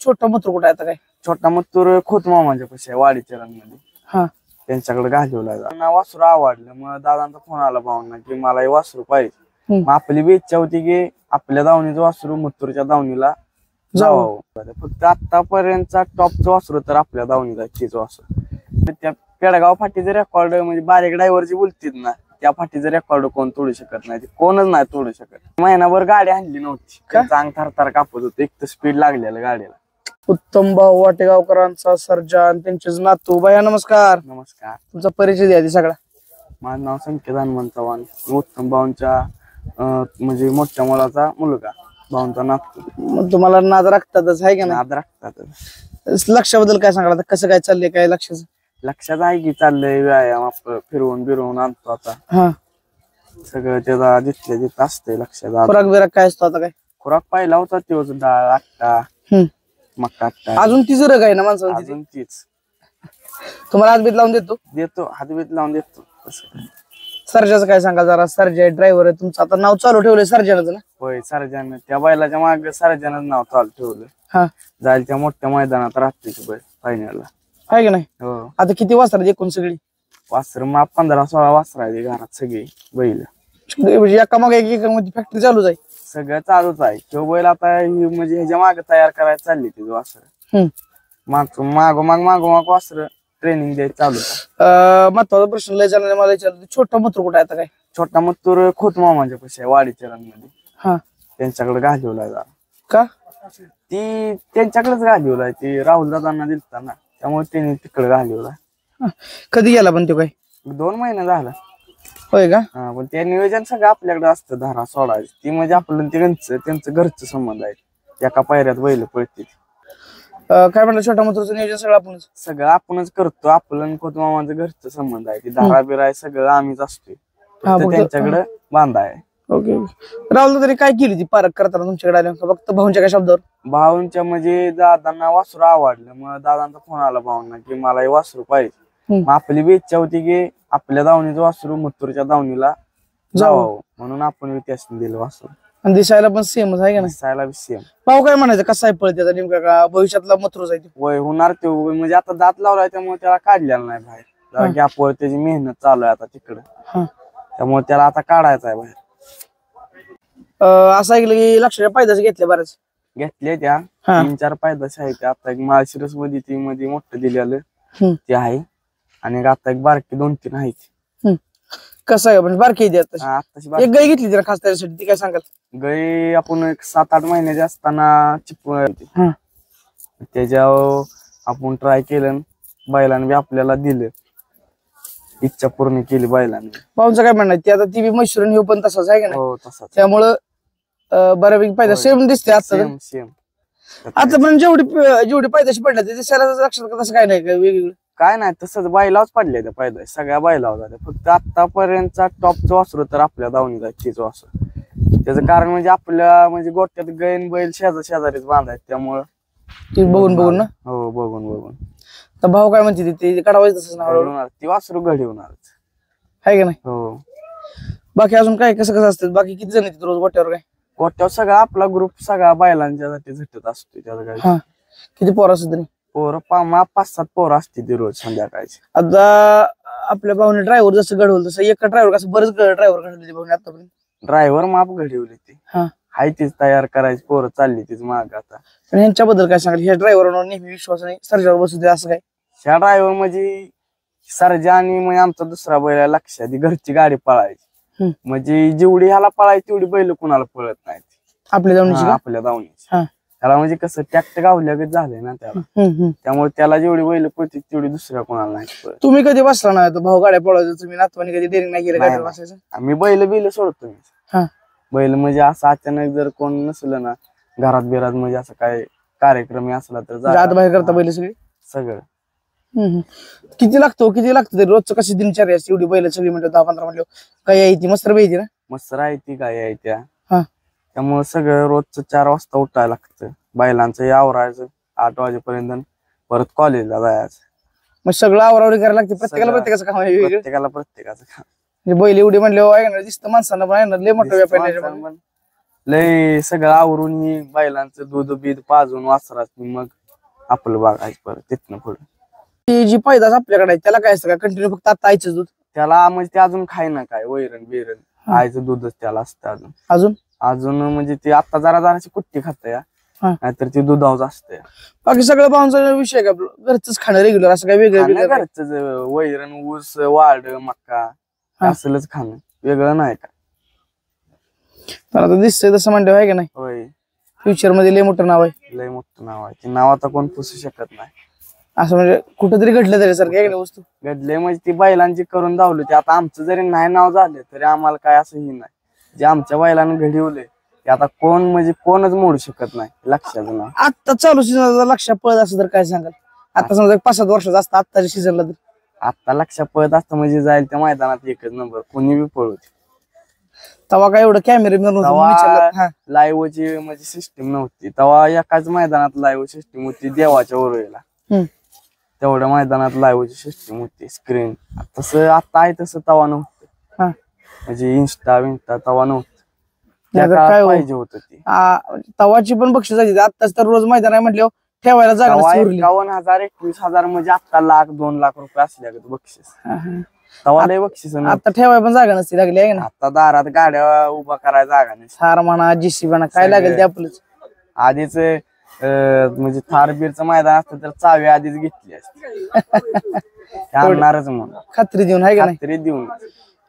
छोटा मथुर कुठे आता काय? छोटा मथुर खोत मामाच्या पैसे वाडीच्या मध्ये हा त्यांच्याकडे घालवला वासरू आवडलं. मग दादांचा फोन आला भावना की मला हे वासरू पाहिजे. मग आपली बी इच्छा होती की आपल्या दावणीचं वासरू मथुरच्या दावणीला जावं. फक्त आतापर्यंतचा टॉपचं वासरू तर आपल्या दावणीचा चीज वासरू. त्या पेडगाव फाटीचे रेकॉर्ड म्हणजे बारीक ड्रायव्हरची बोलतील ना, त्या फाटीचं रेकॉर्ड कोण तोडू शकत नाही, कोणच नाही तोडू शकत. महिनाभर गाडी आणली नव्हती, चांग थरथर कापत होते, एक तर स्पीड लागलेलं गाडीला. उत्तम भाऊ वाटेगावकरांचा सर्जा आणि त्यांचेच नातू. भैया नमस्कार. नमस्कार. तुमचा परिचय द्या सगळा. माझं नाव संकेत हनुमंत चव्हाण. उत्तम भाऊंच्या म्हणजे मोठ्या मुलाचा मुलगा, भाऊंचा नातू. मग तुम्हाला नाद राखतातच आहे का नाही? नाद राखतातच. लक्षाबद्दल काय सांगाल, कसं काय चाललंय, काय लक्षाचं? लक्षात आहे की चाललंय व्यायाम आपलं, फिरवून बिरवून आणतो आता. हा सगळं त्याचा जिथल्या जिथं असतंय लक्षात. खुराक बिराक काय असतो आता काय? खुराक पाहिला होता तेव्हा डाळ आट्टा, मक्का आट्टा. अजून तीच रग आहे ना माणसाला? अजून तीच. तुम्हाला हातबीत लावून देतो हातबीत लावून देतो. सर्जाचं काय सांगा जरा? सर्जा ड्रायव्हर आहे तुमचं, आता नाव चालू ठेवलंय सर्जनाचं ना? होय, सर्जन. त्या बैलाच्या मागे सर्जनच नाव चालू ठेवलं. हा, जायला त्या मोठ्या मैदानात राहते बैल फायनलला, आहे की नाही? हो. आता किती वासर एकूण सगळी? वासर मग 15-16 वासर आहे घरात सगळी बैल. म्हणजे एका मागे एक फॅक्टरी चालूच आहे. सगळं चालूच आहे. तो बैल आता म्हणजे ह्याच्या मागे तयार करायला चालली तिचं वासर. मागोमाग वासर ट्रेनिंग द्यायचं चालू. महत्वाचा प्रश्न लय झाला मला विचारलं, छोटा मथुर कुठे आता काय? छोटा मथुर खोत मामाच्या पैसे वाडीच्या मध्ये हा, त्यांच्याकडे घालवलाय. का? ती त्यांच्याकडेच घालवलाय. ती राहुल दादांना दिलता ना, त्यामुळे त्यांनी तिकडे घालवलाय. कधी गेला पण तो काय? 2 महिने झाला. होय का? हा, पण ते नियोजन सगळं आपल्याकडे असतं. धारा सोडायची ती म्हणजे आपलं त्यांचं घरचं संबंध आहे. एका पायऱ्यात बैल पळते. काय म्हणलं, छोटा मथुरचं नियोजन सगळं आपणच करतो. आपलं खोतमामाचं घरचं संबंध आहे. ती धारा बिरा सगळं आम्हीच असतोय, त्यांच्याकडे बांधा आहे. ओके. राहुल तरी काय केली ती पारख करताना तुमच्याकडे आल्या? फक्त भाऊंच्या काय शब्दावर? भाऊंच्या म्हणजे दादांना वासरू आवडलं. मग दादांचा फोन आला भाऊंना की मला हे वासरू पाहिजे. मग आपली बी इच्छा होती की आपल्या दावणीचं वासरू मथुरच्या दावणीला जावं, म्हणून आपण त्यासनी दिलं वासरू. आणि दिसायला पण सेमच आहे का नाही? दिसायला बी सेम. भाऊ काय म्हणायचं, कसा आहे पळ त्याचा नेमका, का भविष्यातला मथुरच आहे? वय होणार ते म्हणजे आता दात लावलाय त्यामुळे त्याला काढलेला नाही बाहेर. जरा गॅपवर त्याची मेहनत चालू आहे आता तिकडे, त्यामुळे त्याला आता काढायचा आहे बाहेर. असं ऐकलं की लक्षाच्या पायदास घेतल्या बऱ्याच? घेतले त्या 3-4 पायदास आहेत. आता एक माळशिरस मध्ये ती मध्ये मोठं दिलेलं ते आहे, आणि आता एक बारकी 2-3 आहेत. कसं आहे म्हणजे बारकी एक गाय घेतली तिला खास त्याच्यासाठी, ती काय सांगाल? गाय आपण एक 7-8 महिन्याचे असताना चिपळून त्याच्यावर आपण ट्राय केलं, बैलाने बी आपल्याला दिलं, इच्छा पूर्ण केली बैलाने. भाऊंचं काय म्हणणं आहे, आता ती बी मैसूर हे पण तसाच आहे का नाही? हो तसाच. त्यामुळं बऱ्यापैकी पायदा सेम दिसते आता. सेम आता पण जेवढी पायदाशी पडल्या ते दिसायला लक्षात तसं काय नाही, वेगवेगळं काय नाही. तसंच बैलाच पडले त्या पायदाशी, सगळ्या बैलावर झाल्या. फक्त आतापर्यंतचा टॉपचं वासरू तर आपल्या दावणीचा चीज वासरू. त्याचं कारण म्हणजे आपल्या म्हणजे गोट्यात गैन बैल शेजारीच बांधायचे, त्यामुळं बघून ना. हो, बघून. तर भाऊ काय म्हणते ते काढावायचं तसंच ना, ती वासरू घडी होणारच आहे का नाही? हो. बाकी अजून काय कसं असतं? बाकी किती जण येतात रोज गोट्यावर? काय गोट्यावर सगळा आपला ग्रुप सगळा बैलांच्यासाठी झटत असतो. त्याचं काय किती पोरं असतात तरी? पोरं 5-7 पोरं असते ती रोज संध्याकाळची. आता आपल्या भाऊने ड्रायव्हर जसं घडवलं तसं एका ड्रायव्हर कसं बरेच ड्रायव्हर घडवले भाऊने आतापर्यंत? ड्रायव्हर माप घडवली ती, हाय तीच तयार करायची, पोरं चालली तीच माग. आता पण ह्यांच्याबद्दल काय सांगाल? ह्या ड्रायव्हरवर नेहमी विश्वासाने सर्जावर बसू दे असं काय? ह्या ड्रायव्हर म्हणजे सर्जा आणि म्हणजे आमचा दुसरा बैल लक्षात घरची गाडी पळायची, म्हणजे जेवढी ह्याला पळायची तेवढी बैल कुणाला पळत नाही आपल्या दावणीची. त्याला म्हणजे कसं टॅक्ट गावल्यागत झालंय ना त्याला, त्यामुळे त्याला जेवढी बैल पळते तेवढी दुसऱ्या कोणाला नाही पळत. तुम्ही कधी बसला ना भाऊ गाड्या पळवायचं? तुम्ही नातवानी कधी डेअरिंग नाही केलं गाडी बसायचं? आम्ही बैल सोडतो. बैल म्हणजे असं अचानक जर कोण नसलं ना घरात बिरात, म्हणजे असं काय कार्यक्रम असला तर आत बाहेर करता बैल सगळी सगळं. किती लागतो तरी रोजचं कशी दिनचर्या असते? एवढी बैल सगळी म्हणतो 10-15 म्हणलं काय यायची मस्त पाहिजे ना? मस्त राहती काय यायच्या, त्यामुळे सगळं रोजचं 4 वाजता उठायला लागतं. बैलांचं आवरायचं 8 वाजेपर्यंत, परत कॉलेजला जायचं. मग सगळं आवरावरी करायला लागते प्रत्येकाचं काम आहे? प्रत्येकाचं काम. बैल एवढी म्हणले दिसतं माणसांना पण लय मोठा व्यापार, लय सगळं आवरून ही बैलांचं दूध बीध पाजून वासराच मग आपलं बघायचं परत तिथनं पुढे. ती जी पैदास आपल्याकडे आहे त्याला काय असतं का कंटिन्यू फक्त आता आईच दूध? त्याला म्हणजे ते अजून खाय ना काय वैरण बिरण आईचं दूधच त्याला असतं अजून. अजून अजून म्हणजे ते आता जराची कुट्टी खात या नाहीतर ते दुधावच असते. बाकी सगळं भाऊंचा विषय का घरच खाणं रेग्युलर असं काय वेगळं घरच वैरण ऊस वाढ मक्का असलच खाणं वेगळं नाही का. पण आता दिसतंय तसं म्हणलं आहे का नाही? होय फ्युचर मध्ये लय मोठं नाव आहे. लय मोठं नाव आहे ते नाव आता कोण पुसू शकत नाही. असं म्हणजे कुठेतरी घडलं तरी सारखं आहे वस्तू घडले म्हणजे ती बैलांची करून धावली ते आता आमचं जरी नाही नाव झाले तरी आम्हाला काय असं ही नाही जे आमच्या बैलांना घडवले ते आता कोण म्हणजे कोणच मोडू शकत नाही लक्षात नाही. आता चालू सीझन लक्षात पळत असं तर काय सांगाल? आता समजा 5-7 वर्षाचा असतं आत्ताच्या सीझनला तर आता लक्षात पळत असतं म्हणजे जाईल त्या मैदानात एकच नंबर कोणी बी पळवते. तेव्हा काय एवढं कॅमेरे लाईव्हची म्हणजे सिस्टीम नव्हती तेव्हा एकाच मैदानात लाईव्ह सिस्टीम होती देवाच्या वरवेला तेवढ्या मैदानात लाईव्हची सिस्टीम होती स्क्रीन. तसं आता आहे तसं तवा नव्हतं म्हणजे इंस्टा तवा नव्हतं काय पाहिजे होतं ती तवाची पण बक्षीस जायची. आत्ताच तर रोज मैदान आहे म्हटल्यावर ठेवायला जागा 51,000 21,000 म्हणजे आता 1,00,000-2,00,000 रुपये असल्या बक्षीस. तवा लय बक्षीस आता ठेवायला पण जागा नसती लागली आहे ना. आता दारात गाड्या उभा करायला जागा नाही. थार म्हणा जीसी म्हणा काय लागेल ते आपलंच. आधीच म्हणजे थार बीरचं मैदान असतं तर चावी आधीच घेतली असते आणणारच म्हणून खात्री देऊन आहे का नाही? खात्री देऊन.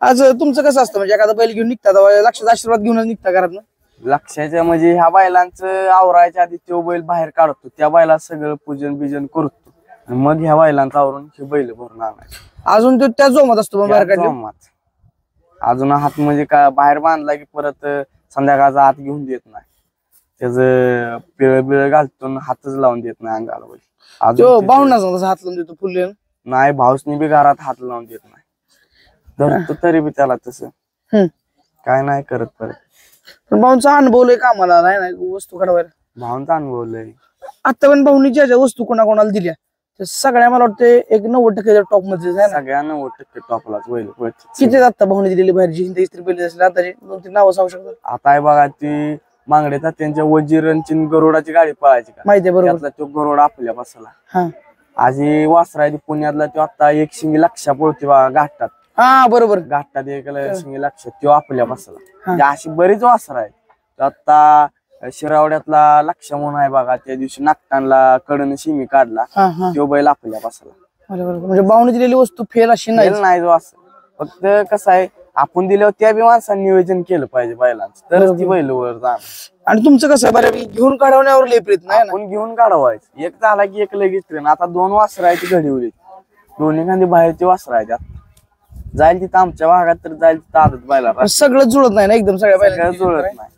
आज तुमचं कसं असतं म्हणजे एखादा बैल घेऊन निघता लक्षात आशीर्वाद घेऊनच निघता घरात ना? लक्षाच्या म्हणजे ह्या बैलांचं आवरायच्या आधी तो बैल बाहेर काढतो त्या बैला सगळं पूजन बिजन करतो मग ह्या बैलांचं आवरून हे बैल भरून आणायचं. अजून तो त्या जोमात असतो बाहेर काढला अजून हात म्हणजे का बाहेर बांधला की परत संध्याकाळचा हात घेऊन देत नाही त्याच पिळ बिळ घालतो हातच लावून देत नाही अंगाला बैल. अजून बाहुंडा हात लावून देतो फुल नाही भाऊसनी बी घरात हात लावून देत नाही धरतो तरी बी त्याला तसं काय नाही करत परत. पण भाऊंचा अनुभव लय कामाला नाही वस्तू काढवायला. भाऊंचा अनुभव लय. आता पण भाऊनी ज्या ज्या वस्तू कोणाकोणाला दिल्या त्या सगळ्या मला वाटतं एक 90% टॉप मध्ये सगळ्या 90% टॉपलाच बैल. किती आता भाऊनी दिलेली बाहेरची हिंदी इस्त्री बैल असेल आता 2-3 नावं सांगू शकतो? आता आहे बघा ती मांगडे त्यांच्या वजीरची गरुडाची गाडी पळायची का माहिती आहे बरोबर. तो गरुड आपल्या बसला आजी वासरा पुण्यातला तो आता एक शिंगी लक्षा पळते बघा घाटात. बरोबर घाटात एक शिंगी लक्षा तो आपल्या बसला. अशी बरीच वासरा आहेत. आता शिरावड्यातला लक्ष म्हणून आहे बघा त्या दिवशी नागटांना कडन शिमी काढला तो बैल आपल्या बसला. म्हणजे भाऊनी दिलेली वस्तू फेल अशी नाही वासर. फक्त कसं आहे आपण दिल्यावर त्या बी माणसाने नियोजन केलं पाहिजे बैलांचं तरच ती बैल वर जाणार. आणि तुमचं कसं बरं घेऊन काढवण्यावर लय प्रयत्न आहे आपण घेऊन काढवायचं एक झाला की एक लगेच ट्रेन. आता 2 वासर आहे ती घडवली दोन्ही खांदी बाहेरची वासर आहे त्यात जाईल तिथं आमच्या भागात तर जाईल तिथं आदत बैला सगळं जुळत नाही ना एकदम सगळ्या बैला जुळत नाही.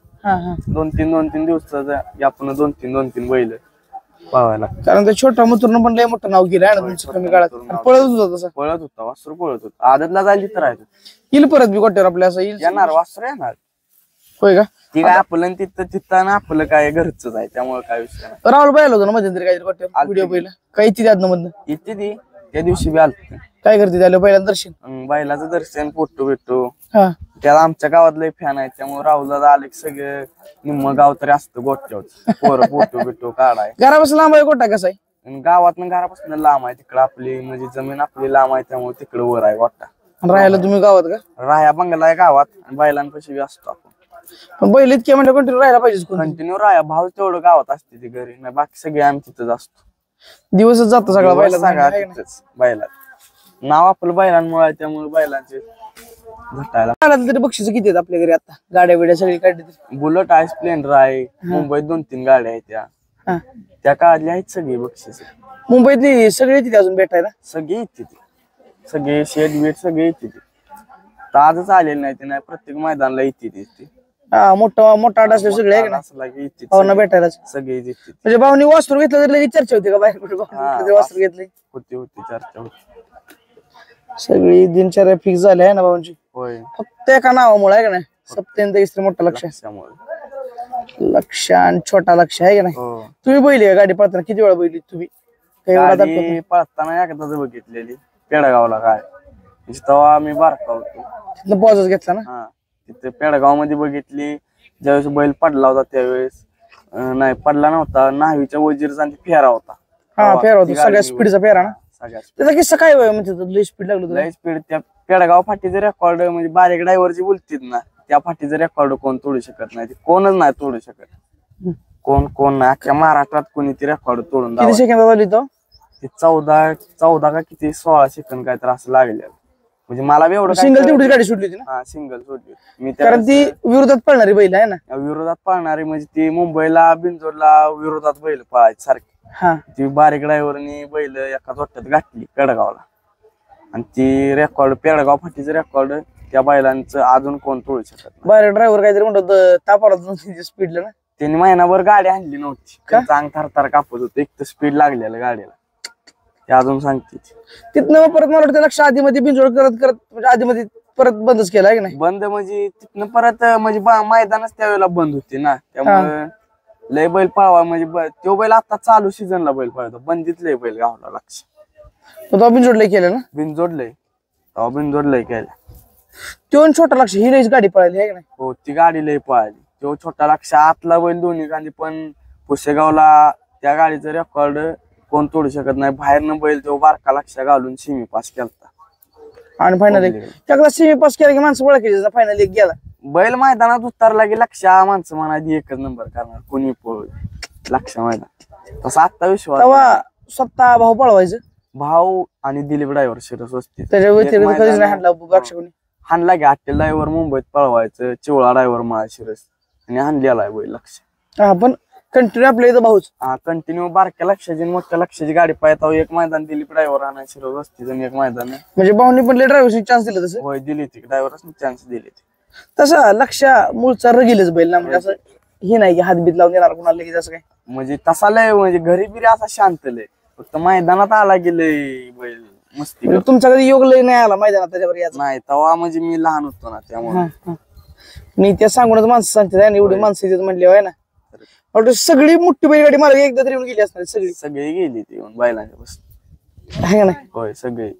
2-3 दिवसाचं आपण 2-3 बैल पाहायला. कारण ते छोटा मुतूरनं पण लय मोठं नाव गेलं आहे ना तुमचं कमी काळात. पळत होता तसं पळत होता वासरू पळत होता आदतला जाईल तिथं राहायचं. येईल परत बी गोट्यावर आपल्या असं येणार वासरू येणार. होय का? ती काय आपलं तिथं ना आपलं काय घरच आहे त्यामुळे काय विषय नाही. राहुल बाई आलो होतो ना मध्यंतरी काहीतरी गोट्यावर व्हिडिओ पहिला काही येते त्यातनं मधनं येते ती त्या दिवशी बी आलत. काय करते त्याला पहिल्यांदा दर्शन बैलाचं दर्शन फोटो भेटतो त्याला आमच्या गावातलं फॅन आहे त्यामुळे राहुलला आले सगळं निम्म गाव तरी असतं गोट्यावर पोरं फोटो बिटो काढाय. घरापासून लांब आहे गोटा कसा आहे? गावात घरापासून लांब आहे तिकडं आपली म्हणजे जमीन आपली लांब आहे त्यामुळे तिकडं वर आहे गोटा. राहायला तुम्ही गावात का? राहाया बंगला आहे गावात आणि बैलांपाशी बी असतो आपण. पण बैल इतके म्हणजे कंटिन्यू राहायला पाहिजे. कंटिन्यू राहा भाऊ तेवढं गावात असते ती घरी नाही बाकी सगळे आम्ही तिथंच असतो. दिवसच जातो सगळा बैला बैला नाव आपलं बैलांमुळे त्यामुळे बैलांचे झटायला. तरी बक्षीस किती आहेत आपल्या घरी आता? गाड्या बिड्या सगळी काढली. बुलेट आहे स्प्लेंडर आहे मुंबईत 2-3 गाड्या आहेत त्या काढल्या आहेत सगळी बक्षीस. मुंबईतली सगळी येते अजून भेटायला? सगळी येते सगळे शेड बीट सगळे येते. आजच आलेली नाही ते नाही प्रत्येक मैदानाला येते मोठा आठ असले सगळे भावना भेटायला सगळे येते. म्हणजे भावनी वासरू घेतलं तर लगेच चर्चा होती का बाहेर कुठे वासरू घेतले? होती चर्चा होती. सगळी दिनचर्या फिक्स झाली आहे ना भाऊंची. होय फक्त एका नावामुळे आहे का नाही? सप्तेंद्र इस्त्री मोठा लक्ष लक्ष आणि छोटा लक्ष आहे का नाही? तुम्ही बैली का गाडी पळताना किती वेळा बैली तुम्ही? पळताना एकदाच बघितलेली पेडगावला काय तेव्हा आम्ही बारका होतो तिथलं पॉजच घेतला ना. तिथे पेडगाव मध्ये बघितली ज्यावेळेस बैल पडला होता त्यावेळेस नाही पडला नव्हता, न्हावीच्या वजीरचा आणि फेरा होता. हा फेरा ती होता, सगळ्या गाडी स्पीडचा फेरा ना. सगळ्या त्याचा किस्सा काय होय म्हणजे लय स्पीड लागलो तुला? लय स्पीड. त्या पेडगाव फाटीचं रेकॉर्ड म्हणजे बारीक ड्रायव्हरची बोलतीत ना, त्या फाटीचं रेकॉर्ड कोण तोडू शकत नाही, कोणच नाही तोडू शकत. कोण नाही अख्ख्या महाराष्ट्रात कोणी ती रेकॉर्ड तोडून किती सेकंदात झाली तो? 14 का किती 16 सेकंद काय तर असं लागले. म्हणजे मला बी एवढं सिंगल तेवढीच गाडी सुटली होती ना. हा सिंगल सोडली मी. कारण ती विरोधात पळणारी बैल आहे ना. विरोधात पळणारी म्हणजे ती मुंबईला बिंजोरला विरोधात बैल पळायची सारखी. हा ती बारीक ड्रायव्हरनी बैल एका जोट्यात घातली पेडगावला, आणि ती रेकॉर्ड पेडगाव फाटीचं रेकॉर्ड त्या बैलांचं अजून कोण तोडू शकत नाही. बाहेर ड्रायव्हर काहीतरी म्हणतो तापाला स्पीडला ना. त्यांनी महिनाभर गाडी आणली नव्हती, चांग थरथर कापत होते, एक तर स्पीड लागलेलं गाडीला ते अजून सांगते. तिथनं परत मला वाटतं लक्ष आधी मध्ये बिंजोड करत करत म्हणजे आधी मध्ये परत बंदच केला आहे की नाही? बंद म्हणजे तिथनं परत म्हणजे मैदानच त्यावेळेला बंद होते ना, त्यामुळे लय बैल पळवा म्हणजे तो बैल आता चालू सीझनला बैल पळतो, बंदीत लय बैल गावला लक्ष. तो बिंजोडला केलं ना. बिनजोडलंय बिनजोडलंय केलं. तो छोटा लक्ष ही लयच गाडी पळाली आहे की नाही? हो ती गाडी लय पळाली. तो छोटा लक्ष आतला बैल दोन्ही गांधी, पण पुसेगावला त्या गाडीचं रेकॉर्ड कोण तोडू शकत नाही. बाहेरनं बैल तो बारका लक्ष घालून सिमी पास केलता आणि फायनल त्याला सेमी पास केला की माणसं ओळखायची. फायनल एक गेला बैल मैदानात उतरला की लक्ष माणसं म्हणायची एकच नंबर करणार कोणी पळू लक्ष मैदान. तसा आत्ता विश्वास तेव्हा स्वतः भाऊ पळवायचं. भाऊ आणि दिलीप ड्रायव्हर शिरस असते. त्याच्या व्यतिरिक्त कधीच नाही हाणला लक्ष कोणी. हाणला की आट्टे ड्रायव्हर मुंबईत पळवायचं, चिवळा ड्रायव्हर मला शिरस आणि हाणलेला बैल लक्ष. हा पण कंटिन्यू आपल्या इथं भाऊच. हा कंटिन्यू बारक्या लक्षाची मोठ्या लक्षाची गाडी पाहता एक मैदान दिलीप ड्रायव्हर आणाय शिरस असते आणि एक मैदान म्हणजे भाऊनी पण ड्रायव्हरची चान्स दिला तसं. होय दिली ती ड्रायव्हरच चान्स दिली. तसा लक्ष मूळचा रगीलच बैल ना, म्हणजे असं हे नाही की हातबीत लावून देणार कोणाला की तसं काय. म्हणजे तसा लय म्हणजे घरी बिरी असा शांत लय, फक्त मैदानात आला की लय बैल मस्ती. म्हणजे तुमचा कधी योग लय नाही आला मैदानात त्याच्यावर याचा? नाही तेव्हा म्हणजे मी लहान होतो ना त्यामुळे. मी त्या सांगूनच माणसं सांगते एवढी माणसं येतात म्हणले आहे ना. सगळी मोठी बैलगाडी मला एकदा तरी येऊन गेली असणार. सगळी गेली ती बैलांच्या बस आहे ना. होय सगळी.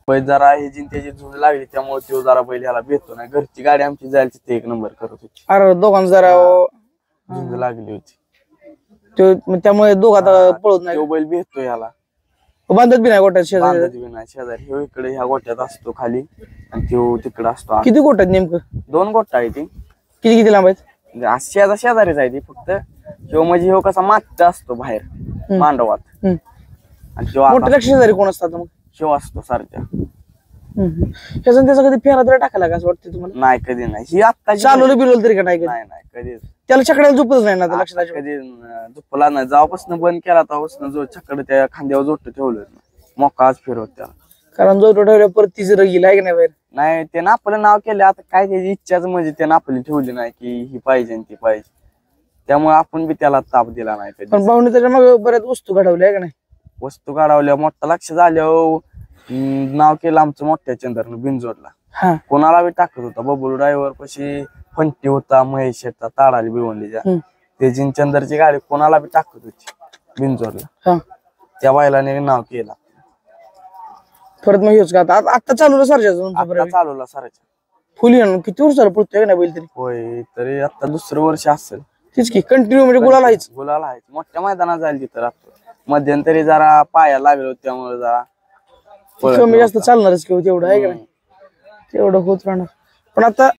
बैल जरा हे त्याची झुंज लागली त्यामुळे तो जरा बैल ह्याला भेटतो ना. घरची गाडी आमची जायला तिथे एक नंबर करत होती. अरे दोघांना जरा झुंज लागली होती त्यामुळे दोघात पळत नाही. तो बैल भेटतो ह्याला बांधत बी नाही गोट्यात शेजारी. बांधत बी नाही शेजारी. ह्यो इकडे ह्या गोट्यात असतो खाली आणि तो तिकडे असतो. किती गोट्यात नेमकं? 2 गोट्या आहे ती. किती किती लांब आहेत? शेजारीच आहे ती. फक्त ह्यो म्हणजे ह्यो कसा मागत असतो बाहेर मांडवात आणि तो मोठ्या शेजारी कोण असतात मग? शिव असतो सारख्या. त्याचा कधी फेरा तरी टाकायला का असं वाटतं तुम्हाला? नाही कधी नाही. ही आता चालवलं बिलवलं तरी का नाही कधी? नाही कधी त्याला छकड्याला झोपच नाही ना लक्षात. कधी झोपला नाही. जेव्हापासून बंद केला तेव्हापासून जो छकड त्या खांद्यावर जोट ठेवलं मोकाच फिरवत त्याला. कारण जो ठेवल्या परत तिचं रगील आहे की नाही बाहेर. नाही त्यानं आपलं नाव केलं. आता काय त्याची इच्छाच म्हणजे त्यानं आपली ठेवली नाही की ही पाहिजे ती पाहिजे, त्यामुळे आपण बी त्याला ताप दिला नाही कधी. पण भाऊने त्याच्या मग बऱ्याच वस्तू घडवल्या आहे का नाही? वस्तू काढवल्या मोठा लक्ष झाल्यावर नाव केलं आमचं मोठ्या चंद्रनं बिनजोडला. कोणाला बी टाकत होता. बबलू ड्रायव्हर पशी फंटी होता, महेश होता, ताडाली भिवंडीच्या. ते चंद्रची गाडी कोणाला बी टाकत होती बिनजोडला. त्या बायलाने नाव केलं. परत मग हेच का आता चालवलं सरच्या चालवला सराच्या फुली किती वर्ष चालू पडतोय ना बैल तरी? होय तरी आता 2रं वर्ष असेल. तीच की कंटिन्यू म्हणजे गुलाल आहेच. गुलाल आहे. मोठ्या मैदानात जाईल तिथं राहतो. मध्यंतरी जरा पाया लागलो त्यामुळे जरा कमी जास्त चालणारच किंवा तेवढं आहे का नाही, तेवढं होत राहणार. पण आता